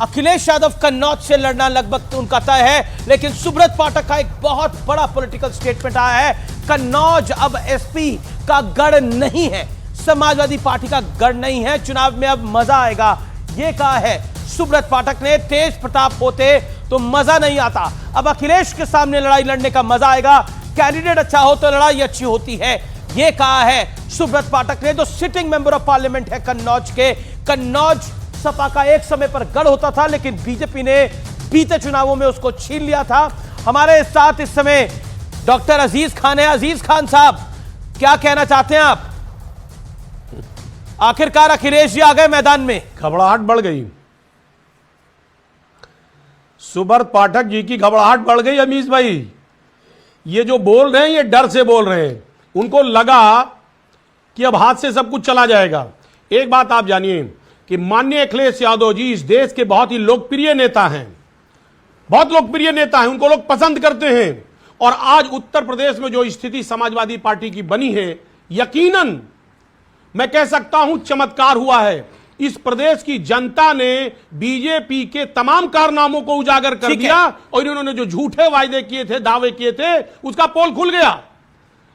अखिलेश यादव कन्नौज से लड़ना लगभग उनका तय है, लेकिन सुब्रत पाठक का एक बहुत बड़ा पॉलिटिकल स्टेटमेंट आया है। कन्नौज अब एसपी का गढ़ नहीं है, समाजवादी पार्टी का गढ़ नहीं है, चुनाव में अब मजा आएगा, यह कहा है सुब्रत पाठक ने। तेज प्रताप होते तो मजा नहीं आता, अब अखिलेश के सामने लड़ाई लड़ने का मजा आएगा, कैंडिडेट अच्छा हो तो लड़ाई अच्छी होती है, यह कहा है सुब्रत पाठक ने, जो सिटिंग मेंबर ऑफ पार्लियामेंट है कन्नौज के। कन्नौज सपा का एक समय पर गढ़ होता था, लेकिन बीजेपी ने बीते चुनावों में उसको छीन लिया था। हमारे साथ इस समय डॉक्टर अजीज खान है। अजीज खान साहब, क्या कहना चाहते हैं आप? आखिरकार अखिलेश जी आ गए मैदान में, घबराहट बढ़ गई, सुब्रत पाठक जी की घबराहट बढ़ गई। अमीश भाई, ये जो बोल रहे हैं ये डर से बोल रहे हैं, उनको लगा कि अब हाथ से सब कुछ चला जाएगा। एक बात आप जानिए कि माननीय अखिलेश यादव जी इस देश के बहुत ही लोकप्रिय नेता हैं, बहुत लोकप्रिय नेता हैं, उनको लोग पसंद करते हैं। और आज उत्तर प्रदेश में जो स्थिति समाजवादी पार्टी की बनी है, यकीनन मैं कह सकता हूं चमत्कार हुआ है। इस प्रदेश की जनता ने बीजेपी के तमाम कारनामों को उजागर कर दिया और इन्होंने जो झूठे वायदे किए थे, दावे किए थे, उसका पोल खुल गया।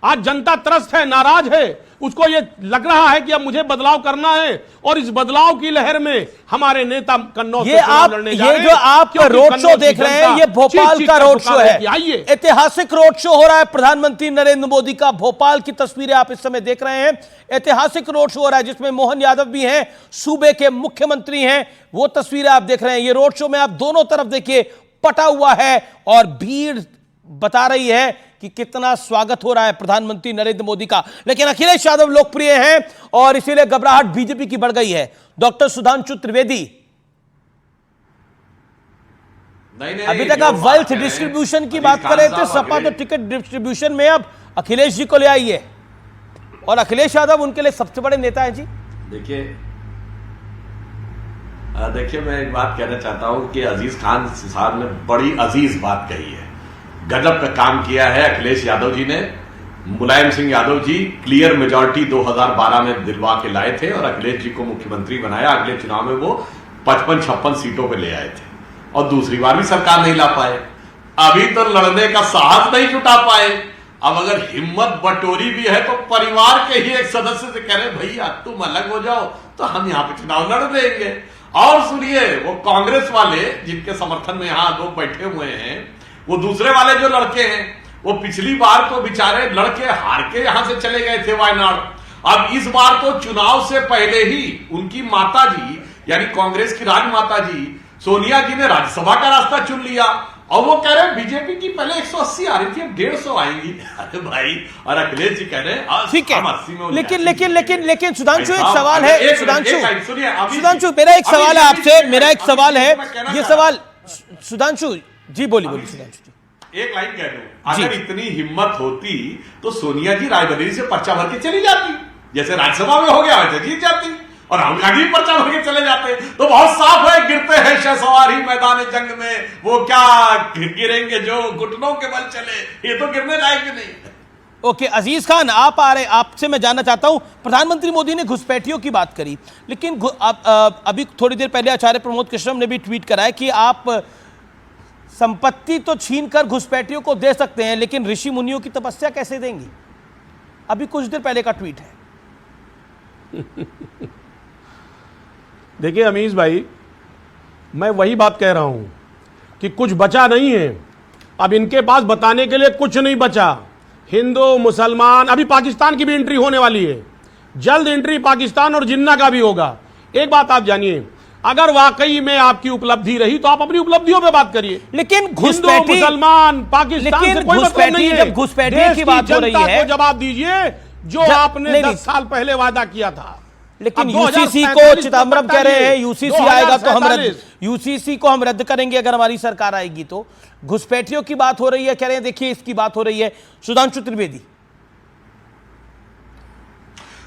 आज जनता त्रस्त है, नाराज है, उसको ये लग रहा है कि अब मुझे बदलाव करना है, और इस बदलाव की लहर में हमारे नेता कन्नौज से चुनाव लड़ने जा रहे हैं। ये जो आप रोड शो देख रहे हैं, ये भोपाल का रोड शो है, ऐतिहासिक रोड शो हो रहा है प्रधानमंत्री नरेंद्र मोदी का। भोपाल की तस्वीरें आप इस समय देख रहे हैं, ऐतिहासिक रोड शो हो रहा है, जिसमें मोहन यादव भी हैं, सूबे के मुख्यमंत्री हैं, वो तस्वीरें आप देख रहे हैं। ये रोड शो में आप दोनों तरफ देखिए पटा हुआ है, और भीड़ बता रही है कि कितना स्वागत हो रहा है प्रधानमंत्री नरेंद्र मोदी का। लेकिन अखिलेश यादव लोकप्रिय हैं और इसीलिए घबराहट बीजेपी की बढ़ गई है। डॉक्टर सुधांशु त्रिवेदी, नहीं, अभी तक आप वेल्थ डिस्ट्रीब्यूशन की बात कर रहे थे, सपा तो टिकट डिस्ट्रीब्यूशन में अब अखिलेश जी को ले आई है, और अखिलेश यादव उनके लिए सबसे बड़े नेता हैं जी। देखिए मैं एक बात कहना चाहता हूं कि अजीज खान साहब ने बड़ी अजीज बात कही है, गजब का काम किया है अखिलेश यादव जी ने। मुलायम सिंह यादव जी क्लियर मेजॉरिटी 2012 में दिलवा के लाए थे और अखिलेश जी को मुख्यमंत्री बनाया। अगले चुनाव में वो 55-56 सीटों पे ले आए थे, और दूसरी बार भी सरकार नहीं ला पाए। अभी तो लड़ने का साहस नहीं जुटा पाए। अब अगर हिम्मत बटोरी भी है तो परिवार के ही एक सदस्य से कह रहे भैया तुम अलग हो जाओ तो हम यहाँ पे चुनाव लड़ देंगे। और सुनिए, वो कांग्रेस वाले जिनके समर्थन में यहाँ लोग बैठे हुए हैं, वो दूसरे वाले जो लड़के हैं, वो पिछली बार तो बेचारे लड़के हार के यहां से चले गए थे वायनाड। अब इस बार तो चुनाव से पहले ही उनकी माता जी, यानी कांग्रेस की राजमाता जी सोनिया जी ने राज्यसभा का रास्ता चुन लिया, और वो कह रहे हैं बीजेपी की पहले 180 आ रही थी, अब 150 आएंगी। अरे भाई, और अखिलेश जी कह रहे हैं ठीक है, लेकिन सुधांशु एक सवाल है, सुधांशु मेरा एक सवाल है आपसे, मेरा एक सवाल है, ये सवाल सुधांशु जी बोलिए सुधांशु जी। एक लाइन कह दूं, अगर इतनी हिम्मत होती तो सोनिया जी रायबरेली से पर्चा भर के चली जाती, जैसे राज्यसभा में हो गया वैसे जीत जाती, और राहुल गांधी पर्चा भर के चले जाते। तो बहुत साफ है, गिरते हैं शहसवार ही मैदान जंग में, वो क्या गिरेंगे जो घुटनों के बल चले, ये तो गिरने लायक भी नहीं। ओके, अजीज खान आप आ रहे, आपसे मैं जानना चाहता हूं, प्रधानमंत्री मोदी ने घुसपैठियों की बात करी, लेकिन अभी थोड़ी देर पहले आचार्य प्रमोद कृष्णम ने भी ट्वीट करा है कि आप संपत्ति तो छीनकर घुसपैठियों को दे सकते हैं, लेकिन ऋषि मुनियों की तपस्या कैसे देंगी? अभी कुछ देर पहले का ट्वीट है। देखिए अमीश भाई, मैं वही बात कह रहा हूं कि कुछ बचा नहीं है, अब इनके पास बताने के लिए कुछ नहीं बचा। हिंदू मुसलमान, अभी पाकिस्तान की भी एंट्री होने वाली है, जल्द एंट्री पाकिस्तान और जिन्ना का भी होगा। एक बात आप जानिए, अगर वाकई में आपकी उपलब्धि रही तो आप अपनी उपलब्धियों पे बात करिए, लेकिन घुसपैठी, मुसलमान, पाकिस्तान से कोई मतलब नहीं है। जब घुसपैठी की बात हो रही है, जवाब दीजिए जो आपने 10 साल पहले वादा किया था। लेकिन यूसीसी को चिदम्बरम कह रहे हैं यूसीसी आएगा तो हम यूसीसी को हम रद्द करेंगे अगर हमारी सरकार आएगी तो। घुसपैठियों की बात हो रही है, कह रहे हैं देखिए इसकी बात हो रही है। सुधांशु त्रिवेदी,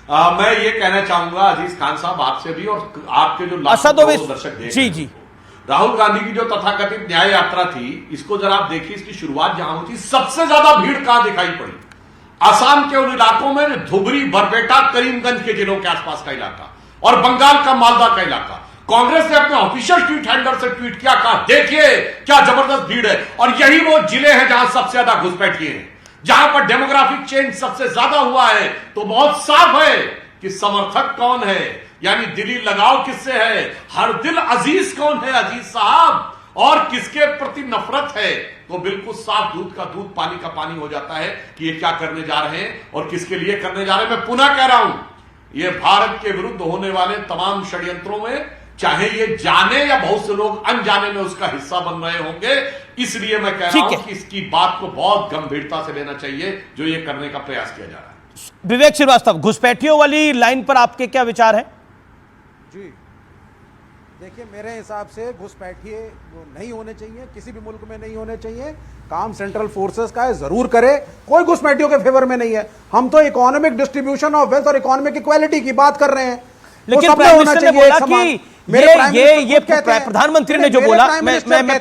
मैं ये कहना चाहूंगा अजीज खान साहब आपसे भी, और आपके जो दर्शक देख रहे हैं, राहुल गांधी की जो तथाकथित न्याय यात्रा थी, इसको जरा आप देखिए, इसकी शुरुआत जहां हुई थी, सबसे ज्यादा भीड़ कहां दिखाई पड़ी? असम के उन इलाकों में, धुबरी, बरपेटा, करीमगंज के जिलों के आसपास का इलाका, और बंगाल का मालदा का इलाका। कांग्रेस ने अपने ऑफिशियल ट्वीट हैंडलर से ट्वीट किया, कहा देखिए क्या जबरदस्त भीड़ है। और यही वो जिले हैं जहां सबसे ज्यादा घुसपैठिए हैं, जहां पर डेमोग्राफिक चेंज सबसे ज्यादा हुआ है। तो बहुत साफ है कि समर्थक कौन है, यानी दिली लगाव किससे है, हर दिल अजीज कौन है अजीज साहब, और किसके प्रति नफरत है। तो बिल्कुल साफ दूध का दूध पानी का पानी हो जाता है कि ये क्या करने जा रहे हैं और किसके लिए करने जा रहे हैं। मैं पुनः कह रहा हूं, ये भारत के विरुद्ध होने वाले तमाम षड्यंत्रों में, चाहे ये जाने या बहुत से लोग अनजाने में उसका हिस्सा बन रहे होंगे, इसलिए मैं कह रहा हूं कि इसकी बात को बहुत गंभीरता से लेना चाहिए जो ये करने का प्रयास किया जा रहा है। विवेक श्रीवास्तव, घुसपैठियों वाली लाइन पर आपके क्या विचार हैं? जी देखिए, मेरे हिसाब से घुसपैठिए नहीं होने चाहिए, किसी भी मुल्क में नहीं होने चाहिए। काम सेंट्रल फोर्सेस का है, जरूर करे, कोई घुसपैठियों के फेवर में नहीं है। हम तो इकोनॉमिक डिस्ट्रीब्यूशन ऑफ वेल्थ और इकोनॉमिक इक्वालिटी की बात कर रहे हैं। लेकिन प्राइम मिनिस्टर ने बोला कि ये प्रधानमंत्री ने जो बोला, मैं